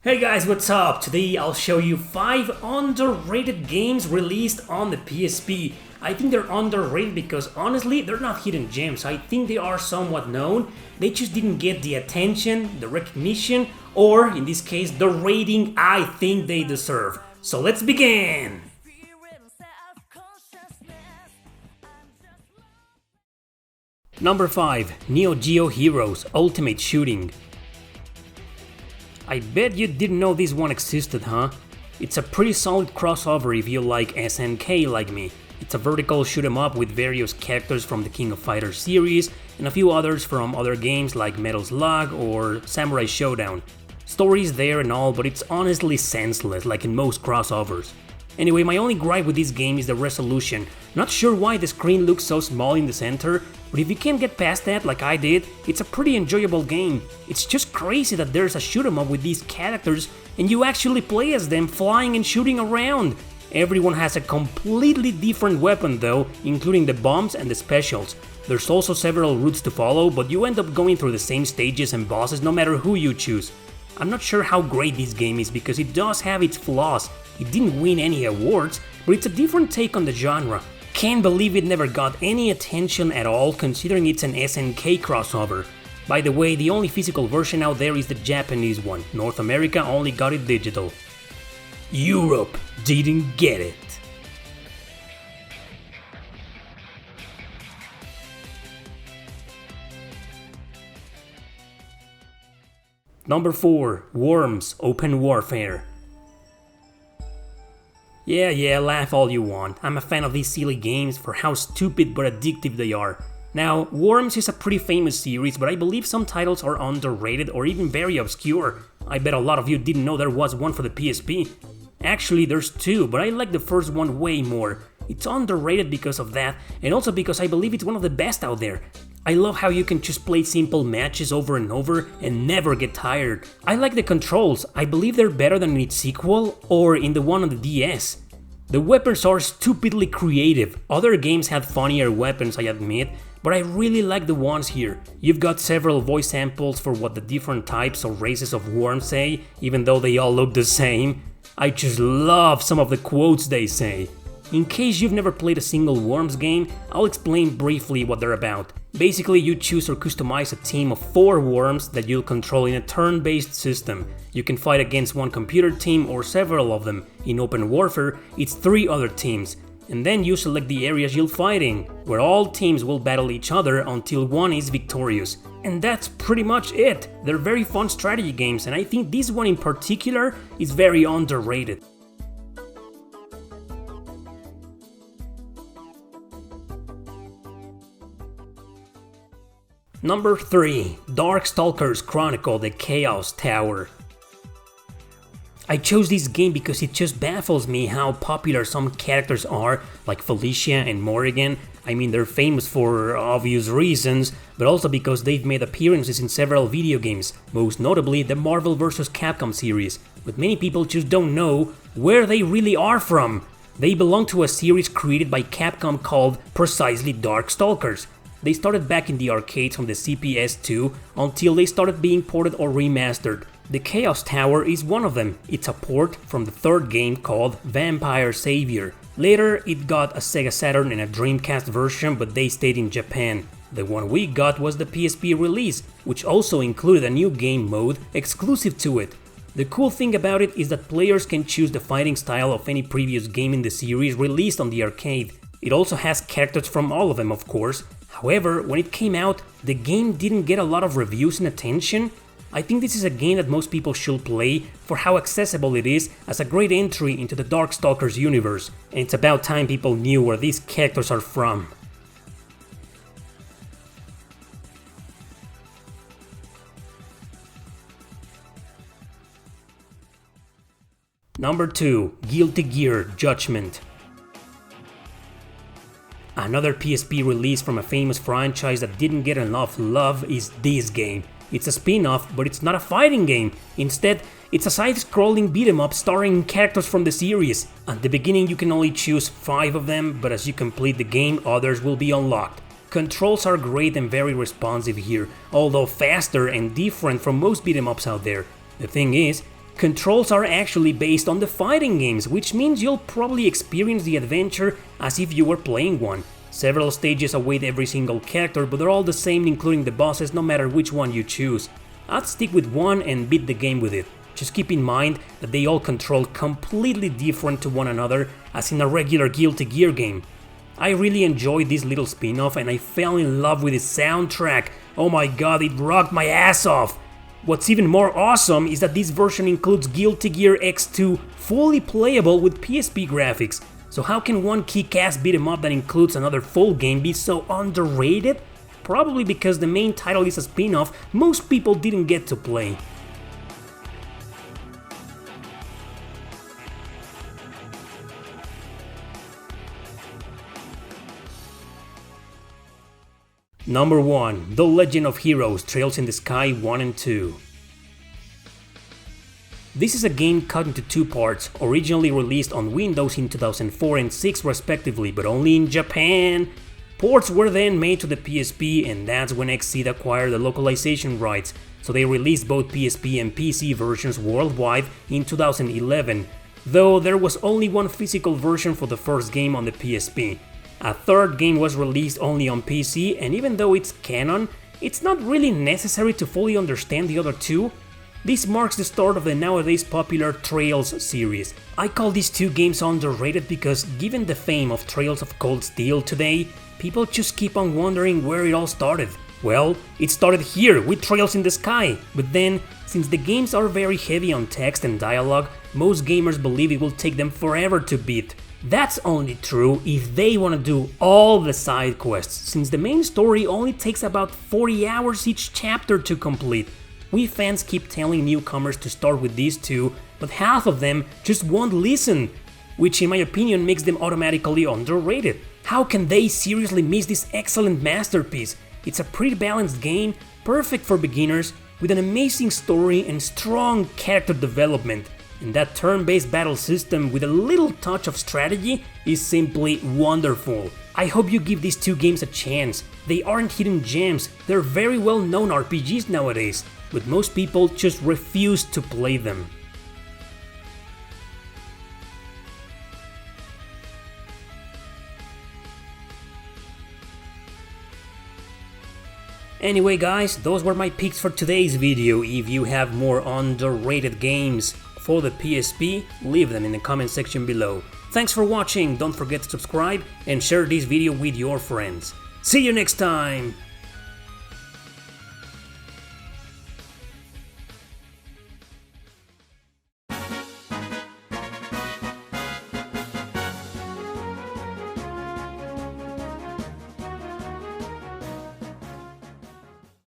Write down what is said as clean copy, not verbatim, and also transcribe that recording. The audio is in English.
Hey guys, what's up? Today I'll show you 5 underrated games released on the PSP. I think they're underrated because honestly, they're not hidden gems. I think they are somewhat known. They just didn't get the attention, the recognition, or in this case, the rating I think they deserve. So let's begin! Number 5. Neo Geo Heroes Ultimate Shooting. I bet you didn't know this one existed, huh? It's a pretty solid crossover if you like SNK like me. It's a vertical shoot 'em up with various characters from the King of Fighters series and a few others from other games like Metal Slug or Samurai Showdown. Story's there and all, but it's honestly senseless like in most crossovers. Anyway, my only gripe with this game is the resolution. Not sure why the screen looks so small in the center, but if you can't get past that like I did, it's a pretty enjoyable game. It's just crazy that there's a shoot 'em up with these characters and you actually play as them flying and shooting around. Everyone has a completely different weapon though, including the bombs and the specials. There's also several routes to follow, but you end up going through the same stages and bosses no matter who you choose. I'm not sure how great this game is because it does have its flaws. It didn't win any awards, but it's a different take on the genre. Can't believe it never got any attention at all considering it's an SNK crossover. By the way, the only physical version out there is the Japanese one. North America only got it digital. Europe didn't get it. Number 4. Worms Open Warfare. Yeah, laugh all you want. I'm a fan of these silly games for how stupid but addictive they are. Now, Worms is a pretty famous series, but I believe some titles are underrated or even very obscure. I bet a lot of you didn't know there was one for the PSP. Actually, there's 2, but I like the first one way more. It's underrated because of that, and also because I believe it's one of the best out there. I love how you can just play simple matches over and over and never get tired. I like the controls. I believe they're better than in its sequel or in the one on the DS. The weapons are stupidly creative. Other games had funnier weapons, I admit, but I really like the ones here. You've got several voice samples for what the different types or races of worms say, even though they all look the same. I just love some of the quotes they say. In case you've never played a single Worms game, I'll explain briefly what they're about. Basically, you choose or customize a team of 4 worms that you'll control in a turn-based system. You can fight against one computer team or several of them. In Open Warfare, it's 3 other teams. And then you select the areas you'll fight in, where all teams will battle each other until one is victorious. And that's pretty much it. They're very fun strategy games, and I think this one in particular is very underrated. Number 3. Darkstalkers Chronicle: The Chaos Tower. I chose this game because it just baffles me how popular some characters are, like Felicia and Morrigan. I mean, they're famous for obvious reasons, but also because they've made appearances in several video games, most notably the Marvel vs. Capcom series. But many people just don't know where they really are from. They belong to a series created by Capcom called precisely Darkstalkers. They started back in the arcades from the CPS2 until they started being ported or remastered. The Chaos Tower is one of them. It's a port from the 3rd game called Vampire Savior. Later it got a Sega Saturn and a Dreamcast version, but they stayed in Japan. The one we got was the PSP release, which also included a new game mode exclusive to it. The cool thing about it is that players can choose the fighting style of any previous game in the series released on the arcade. It also has characters from all of them, of course. However, when it came out, the game didn't get a lot of reviews and attention. I think this is a game that most people should play for how accessible it is as a great entry into the Darkstalkers universe, and it's about time people knew where these characters are from. Number 2. Guilty Gear Judgement. Another PSP release from a famous franchise that didn't get enough love is this game. It's a spin-off, but it's not a fighting game. Instead, it's a side-scrolling beat-em-up starring characters from the series. At the beginning you can only choose 5 of them, but as you complete the game, others will be unlocked. Controls are great and very responsive here, although faster and different from most beat-em-ups out there. The thing is, Controls are actually based on the fighting games, which means you'll probably experience the adventure as if you were playing one. Several stages await every single character, but they're all the same, including the bosses, no matter which one you choose. I'd stick with one and beat the game with it. Just keep in mind that they all control completely different to one another, as in a regular Guilty Gear game. I really enjoyed this little spin-off and I fell in love with its soundtrack. Oh my god, it rocked my ass off! What's even more awesome is that this version includes Guilty Gear X2 fully playable with PSP graphics. So how can one kick-ass beat-em-up that includes another full game be so underrated? Probably because the main title is a spin-off most people didn't get to play. Number 1. The Legend of Heroes Trails in the Sky 1 and 2. This is a game cut into two parts, originally released on Windows in 2004 and 6 respectively, but only in Japan. Ports were then made to the PSP, and that's when XSEED acquired the localization rights, so they released both PSP and PC versions worldwide in 2011, though there was only one physical version for the first game on the PSP. A third game was released only on PC, and even though it's canon, it's not really necessary to fully understand the other two. This marks the start of the nowadays popular Trails series. I call these two games underrated because, given the fame of Trails of Cold Steel today, people just keep on wondering where it all started. Well, it started here with Trails in the Sky, but then, since the games are very heavy on text and dialogue, most gamers believe it will take them forever to beat. That's only true if they want to do all the side quests, since the main story only takes about 40 hours each chapter to complete. We fans keep telling newcomers to start with these two, but half of them just won't listen, which in my opinion makes them automatically underrated. How can they seriously miss this excellent masterpiece? It's a pretty balanced game, perfect for beginners, with an amazing story and strong character development. And that turn-based battle system with a little touch of strategy is simply wonderful. I hope you give these two games a chance. They aren't hidden gems, they're very well-known RPGs nowadays, but most people just refuse to play them. Anyway guys, those were my picks for today's video. If you have more underrated games for the PSP, leave them in the comment section below. Thanks for watching, don't forget to subscribe and share this video with your friends. See you next time!